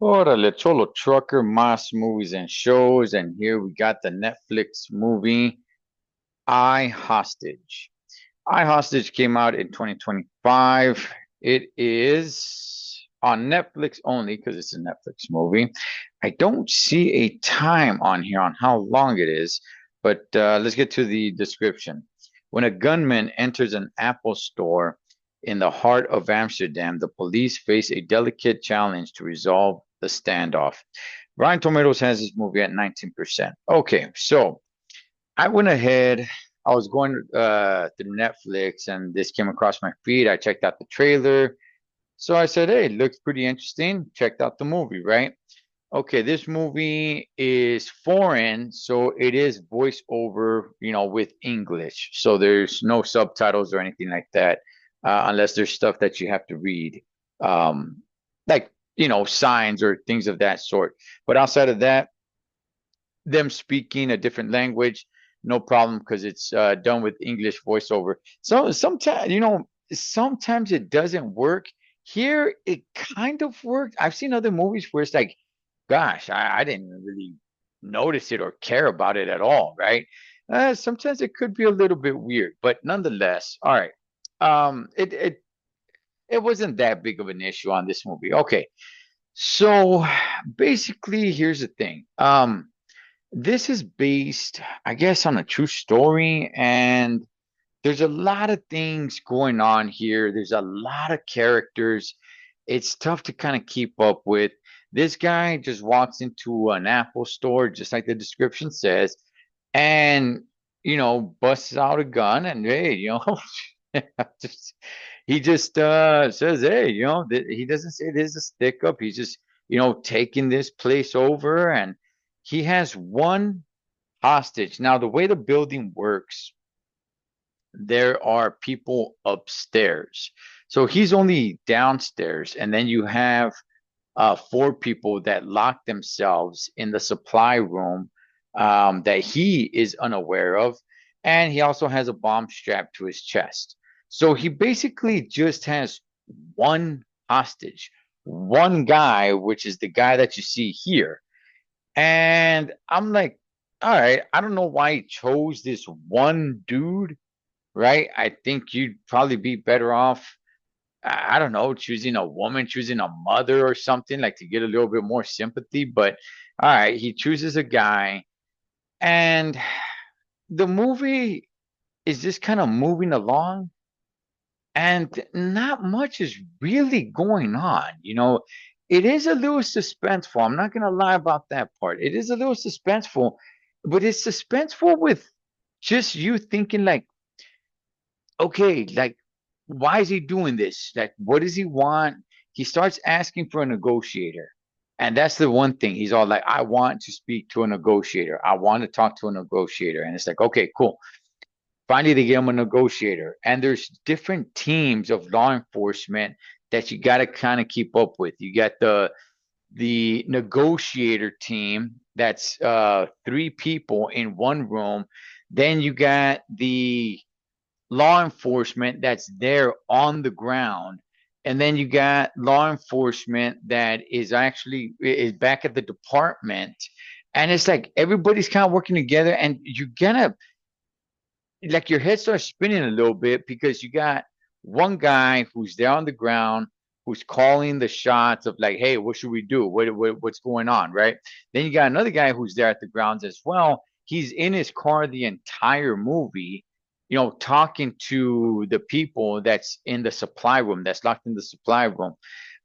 Órale, Cholo Trucker, Mas movies and shows, and here we got the Netflix movie iHostage. iHostage came out in 2025. It is on Netflix only because it's a Netflix movie. I don't see a time on here on how long it is, but let's get to the description. When a gunman enters an Apple store in the heart of Amsterdam, the police face a delicate challenge to resolve the standoff. Rotten Tomatoes has this movie at 19%. Okay, so I went ahead. I was going through Netflix and this came across my feed. I checked out the trailer. So I said, hey, it looks pretty interesting. Checked out the movie, right? Okay, this movie is foreign, so it is voiceover, with English. So there's no subtitles or anything like that, unless there's stuff that you have to read, um, like, signs or things of that sort. But outside of that, them speaking a different language, no problem because it's done with English voiceover. So sometimes, sometimes it doesn't work. Here, it kind of worked. I've seen other movies where it's like, gosh, I didn't really notice it or care about it at all, right? Sometimes it could be a little bit weird, but nonetheless, all right. It wasn't that big of an issue on this movie. Okay, so basically, here's the thing. This is based, I guess, on a true story, and there's a lot of things going on here. There's a lot of characters. It's tough to kind of keep up with. This guy just walks into an Apple store, just like the description says, and busts out a gun, and hey, just, he just says, hey, he doesn't say there's a stick up. He's just, taking this place over, and he has one hostage. Now, the way the building works, there are people upstairs. So he's only downstairs, and then you have four people that lock themselves in the supply room that he is unaware of, and he also has a bomb strapped to his chest. So he basically just has one hostage, one guy, which is the guy that you see here. And I'm like, all right, I don't know why he chose this one dude, right? I think you'd probably be better off, I don't know, choosing a woman, choosing a mother or something like to get a little bit more sympathy. But all right, he chooses a guy, and the movie is just kind of moving along, and not much is really going on. It is a little suspenseful. I'm not gonna lie about that part. It is a little suspenseful, but it's suspenseful with just you thinking like, okay, like, why is he doing this? Like, what does he want? He starts asking for a negotiator. And that's the one thing. He's all like, I want to speak to a negotiator. I want to talk to a negotiator. And it's like, okay, cool. Finally, they get him a negotiator. And there's different teams of law enforcement that you got to kind of keep up with. You got the negotiator team that's three people in one room. Then you got the law enforcement that's there on the ground, and then you got law enforcement that is back at the department, and it's like everybody's kind of working together, and you're gonna, like, your head starts spinning a little bit because you got one guy who's there on the ground who's calling the shots of like, hey, what should we do, what's going on, right? Then you got another guy who's there at the grounds as well. He's in his car the entire movie, talking to the people that's in the supply room, that's locked in the supply room.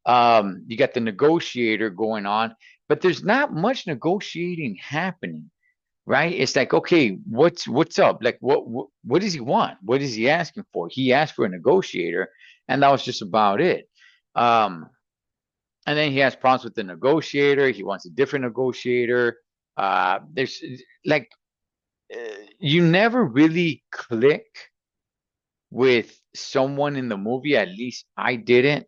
You got the negotiator going on, but there's not much negotiating happening, right? It's like, okay, what's up? Like, what does he want? What is he asking for? He asked for a negotiator, and that was just about it. Um, and then he has problems with the negotiator. He wants a different negotiator. There's like, uh, you never really click with someone in the movie. At least I didn't.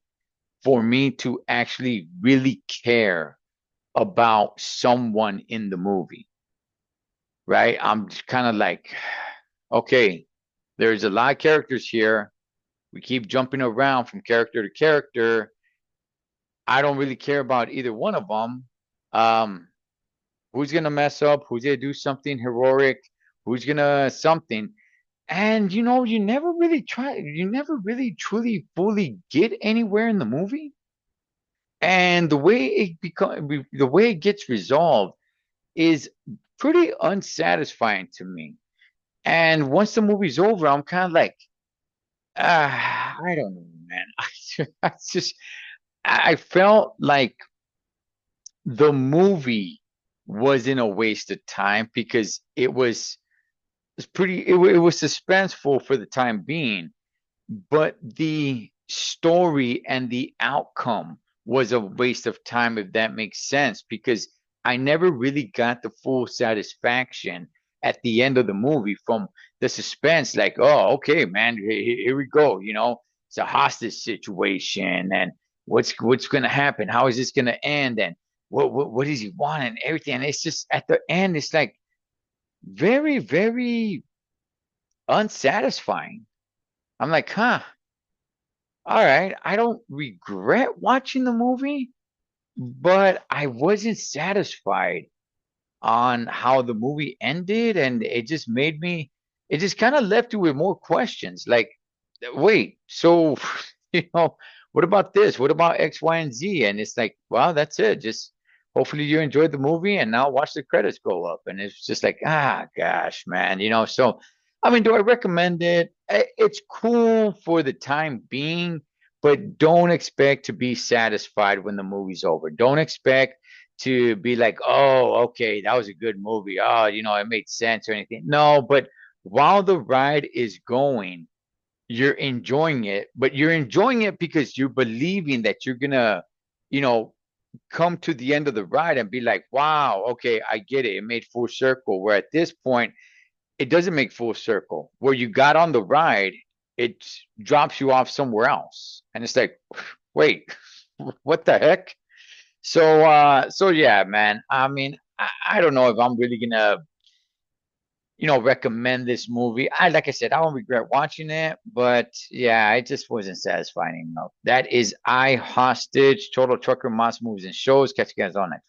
For me to actually really care about someone in the movie, right? I'm just kind of like, okay, there's a lot of characters here. We keep jumping around from character to character. I don't really care about either one of them. Um, who's gonna mess up? Who's gonna do something heroic? Who's gonna something? And you never really truly fully get anywhere in the movie. And the way it gets resolved is pretty unsatisfying to me. And once the movie's over, I'm kind of like, I don't know, man. I just, I felt like the movie was in a waste of time because it was suspenseful for the time being, but the story and the outcome was a waste of time, if that makes sense, because I never really got the full satisfaction at the end of the movie from the suspense. Like, oh, okay, man, here we go. It's a hostage situation, and what's going to happen? How is this going to end? And what does he want and everything? And it's just at the end, it's like very, very unsatisfying. I'm like, huh, all right. I don't regret watching the movie, but I wasn't satisfied on how the movie ended, and it just kind of left you with more questions. Like, wait, so you know, what about this? What about X, Y, and Z? And it's like, well, that's it. Just hopefully you enjoyed the movie, and now watch the credits go up. And it's just like, gosh, man, So, I mean, do I recommend it? It's cool for the time being, but don't expect to be satisfied when the movie's over. Don't expect to be like, oh, okay, that was a good movie. Oh, it made sense or anything. No, but while the ride is going, you're enjoying it, but you're enjoying it because you're believing that you're gonna, you know, come to the end of the ride and be like, wow, okay, I get it. It made full circle. Where at this point, it doesn't make full circle. Where you got on the ride, it drops you off somewhere else. And it's like, wait, what the heck? So yeah, man. I mean, I don't know if I'm really gonna recommend this movie. Like I said, I don't regret watching it, but yeah, it just wasn't satisfying enough. That is I Hostage, Total Trucker Monster Movies and Shows. Catch you guys on next.